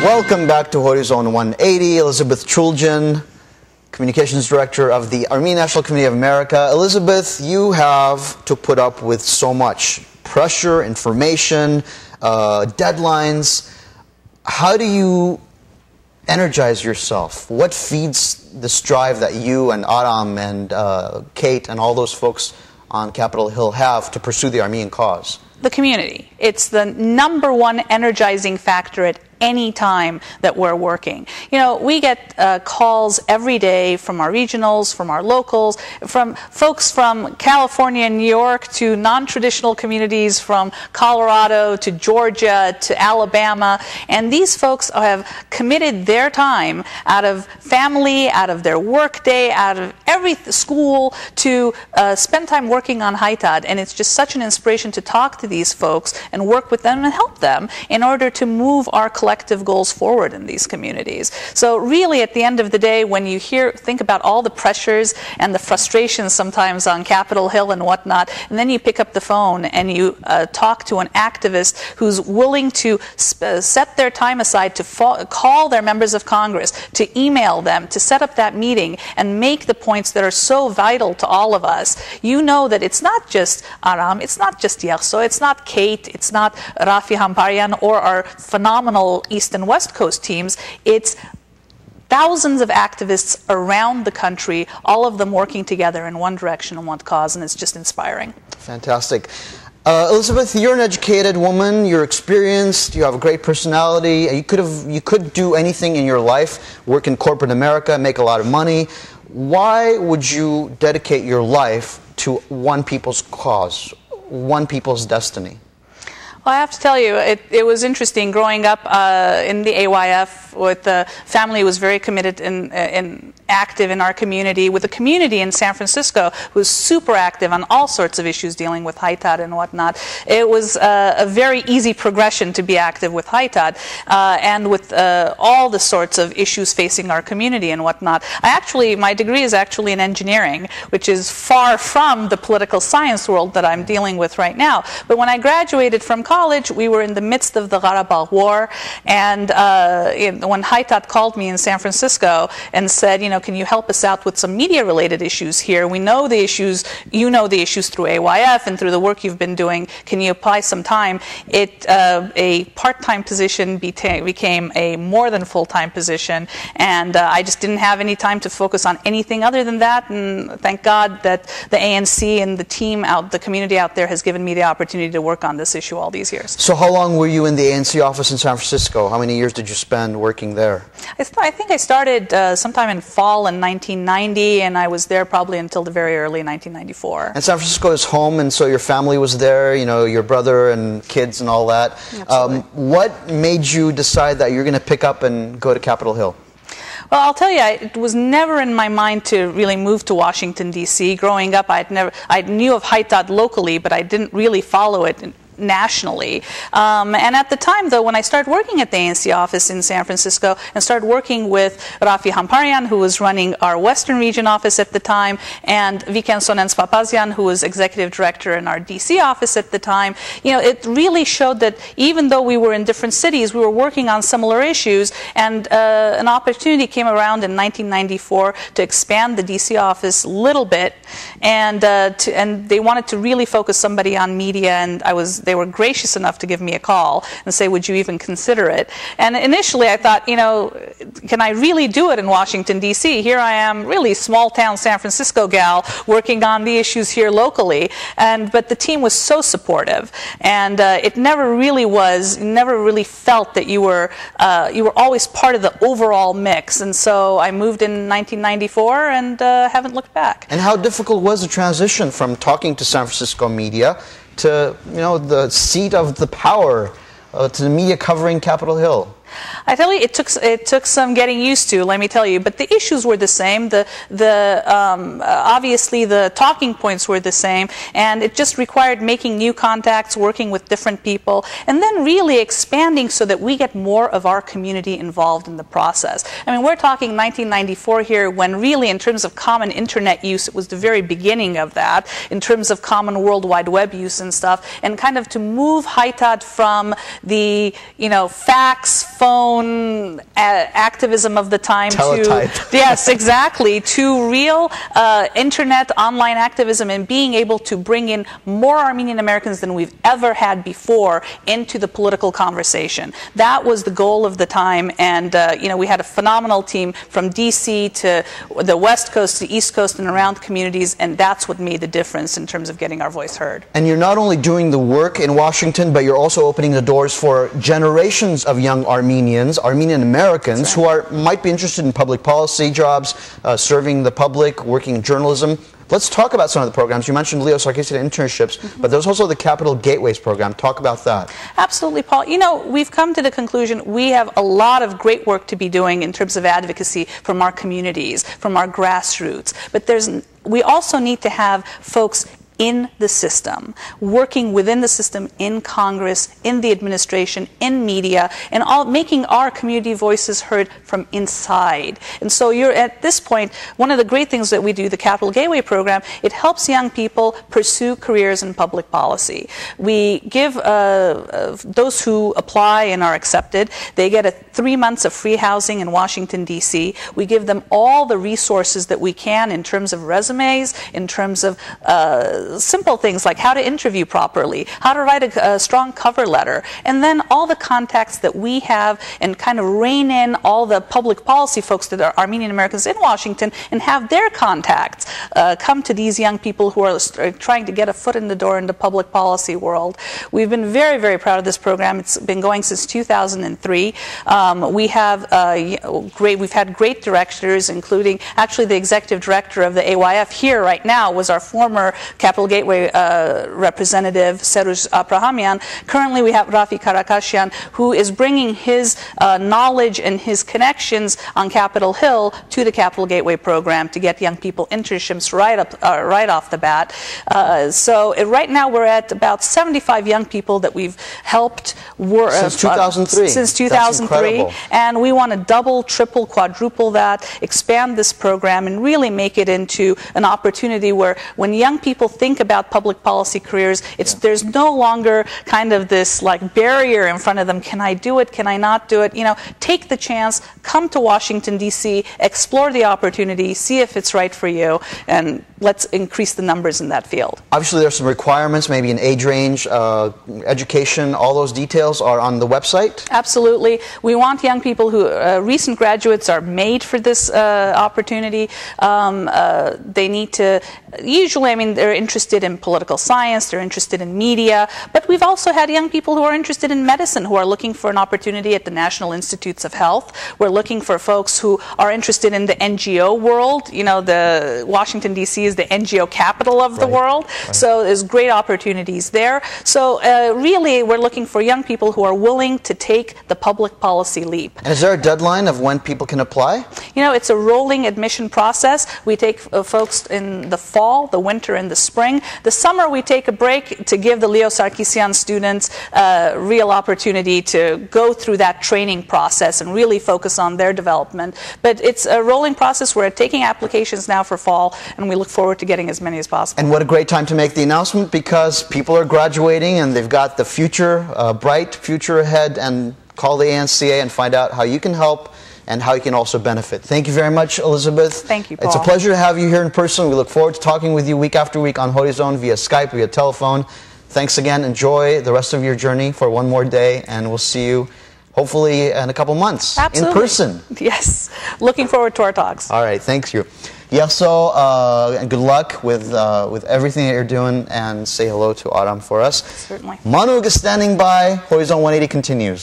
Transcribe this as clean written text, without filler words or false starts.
Welcome back to Horizon 180. Elizabeth Chuljan, Communications Director of the Armenian National Committee of America. Elizabeth, you have to put up with so much pressure, information, deadlines. How do you energize yourself? What feeds this drive that you and Aram and Kate and all those folks on Capitol Hill have to pursue the Armenian cause? The community. It's the #1 energizing factor at any time that we're working. You know, we get calls every day from our regionals, from our locals, from folks from California and New York to non-traditional communities from Colorado to Georgia to Alabama. And these folks have committed their time out of family, out of their work day, out of every school to spend time working on Haitad. And it's just such an inspiration to talk to these folks and work with them and help them in order to move our collective goals forward in these communities. So really, at the end of the day, when you think about all the pressures and the frustrations sometimes on Capitol Hill and whatnot, and then you pick up the phone and you talk to an activist who's willing to set their time aside to call their members of Congress, to email them, to set up that meeting and make the points that are so vital to all of us, you know that it's not just Aram, it's not just Yerso, it's not Kate, it's not Rafi Hamparian or our phenomenal East and West Coast teams. It's thousands of activists around the country, all of them working together in one direction and one cause, and it's just inspiring. Fantastic. Elizabeth, you're an educated woman, you're experienced, you have a great personality, you could do anything in your life, work in corporate America, make a lot of money. Why would you dedicate your life to one people's cause, one people's destiny? Well, I have to tell you, it was interesting growing up in the AYF with the family was very committed and active in our community, with a community in San Francisco who was super active on all sorts of issues dealing with Haitad and whatnot. It was a very easy progression to be active with Haitad and with all the sorts of issues facing our community and whatnot. My degree is actually in engineering, which is far from the political science world that I'm dealing with right now. But when I graduated from college, we were in the midst of the Qarabagh War, and when Haitad called me in San Francisco and said, you know, can you help us out with some media-related issues here? We know the issues, you know the issues through AYF and through the work you've been doing. Can you apply some time? A part-time position became a more than full-time position, and I just didn't have any time to focus on anything other than that, and thank God that the ANC and the team the community out there has given me the opportunity to work on this issue all these years. So how long were you in the ANC office in San Francisco? How many years did you spend working there? I think I started sometime in fall in 1990, and I was there probably until the very early 1994. And San Francisco is home, and so your family was there, you know, your brother and kids and all that. What made you decide that you're going to pick up and go to Capitol Hill? Well, I'll tell you, it was never in my mind to really move to Washington, D.C. Growing up, I knew of Haitad locally, but I didn't really follow it nationally. And at the time, though, when I started working at the ANC office in San Francisco and started working with Rafi Hamparian, who was running our Western Region office at the time, and Viken Sonens-Papazian, who was executive director in our DC office at the time, you know, it really showed that even though we were in different cities, we were working on similar issues, and an opportunity came around in 1994 to expand the DC office a little bit, and they wanted to really focus somebody on media, and they were gracious enough to give me a call and say, would you even consider it? And initially I thought, you know, can I really do it in Washington, D.C.? Here I am, really small town San Francisco gal, working on the issues here locally. But the team was so supportive, and it never really felt that you were always part of the overall mix. And so I moved in 1994 and haven't looked back. And how difficult was the transition from talking to San Francisco media to, you know, the seat of the power, to the media covering Capitol Hill? I tell you, it took some getting used to, let me tell you. But the issues were the same. Obviously, the talking points were the same, and it just required making new contacts, working with different people, and then really expanding so that we get more of our community involved in the process. I mean, we're talking 1994 here, when really, in terms of common internet use, it was the very beginning of that, in terms of common World Wide Web use and stuff, and kind of to move Haitad from the, you know, fax, telephone activism of the time Teletype. to yes, exactly, to real internet online activism and being able to bring in more Armenian Americans than we've ever had before into the political conversation. That was the goal of the time, and we had a phenomenal team from DC to the West Coast to East Coast and around communities, and that's what made the difference in terms of getting our voice heard. And you're not only doing the work in Washington, but you're also opening the doors for generations of young Armenians, Armenian Americans, who might be interested in public policy jobs, serving the public, working in journalism. Let's talk about some of the programs. You mentioned Leo Sarkisian internships, but there's also the Capital Gateways program. Talk about that. Absolutely, Paul. You know, we've come to the conclusion we have a lot of great work to be doing in terms of advocacy from our communities, from our grassroots. But we also need to have folks in the system, working within the system, in Congress, in the administration, in media, and making our community voices heard from inside. And so you're at this point, one of the great things that we do, the Capital Gateway program, it helps young people pursue careers in public policy. We give those who apply and are accepted, they get 3 months of free housing in Washington, D.C. We give them all the resources that we can in terms of resumes, in terms of simple things like how to interview properly, how to write a strong cover letter, and then all the contacts that we have, and kind of rein in all the public policy folks that are Armenian Americans in Washington and have their contacts come to these young people who are trying to get a foot in the door in the public policy world. We've been very, very proud of this program. It's been going since 2003. We have we've had great directors, including actually the executive director of the AYF here right now was our former Capital Gateway representative, Seruj Abrahamian. Currently we have Rafi Karakashian, who is bringing his knowledge and his connections on Capitol Hill to the Capital Gateway program to get young people internships right off the bat. So right now we're at about 75 young people that we've helped work since 2003. Since 2003, and we want to double, triple, quadruple that, expand this program, and really make it into an opportunity where when young people think about public policy careers, there's no longer kind of this like barrier in front of them. Can I do it? Can I not do it? You know, take the chance, come to Washington, D.C., explore the opportunity, see if it's right for you, and let's increase the numbers in that field. Obviously, there's some requirements, maybe an age range, education, all those details are on the website? Absolutely. We want young people who, recent graduates are made for this opportunity. They need to, usually, I mean, they're interested in political science, they're interested in media, but we've also had young people who are interested in medicine who are looking for an opportunity at the National Institutes of Health. We're looking for folks who are interested in the NGO world. You know, the Washington, D.C. is the NGO capital of the world, so there's great opportunities there. So really, we're looking for young people who are willing to take the public policy leap. And is there a deadline of when people can apply? You know, it's a rolling admission process. We take folks in the fall, the winter, and the spring. The summer, we take a break to give the Leo Sarkisian students real opportunity to go through that training process and really focus on their development. But it's a rolling process. We're taking applications now for fall, and we look forward to getting as many as possible. And what a great time to make the announcement, because people are graduating and they've got the future, bright future ahead, and call the ANCA and find out how you can help and how you can also benefit. Thank you very much, Elizabeth. Thank you, Paul. It's a pleasure to have you here in person. We look forward to talking with you week after week on Horizon via Skype, via telephone. Thanks again. Enjoy the rest of your journey for one more day, and we'll see you hopefully in a couple months. Absolutely. In person. Yes. Looking forward to our talks. All right. Thank you. Yaso, and good luck with everything that you're doing, and say hello to Aram for us. Certainly. Manug is standing by. Horizon 180 continues.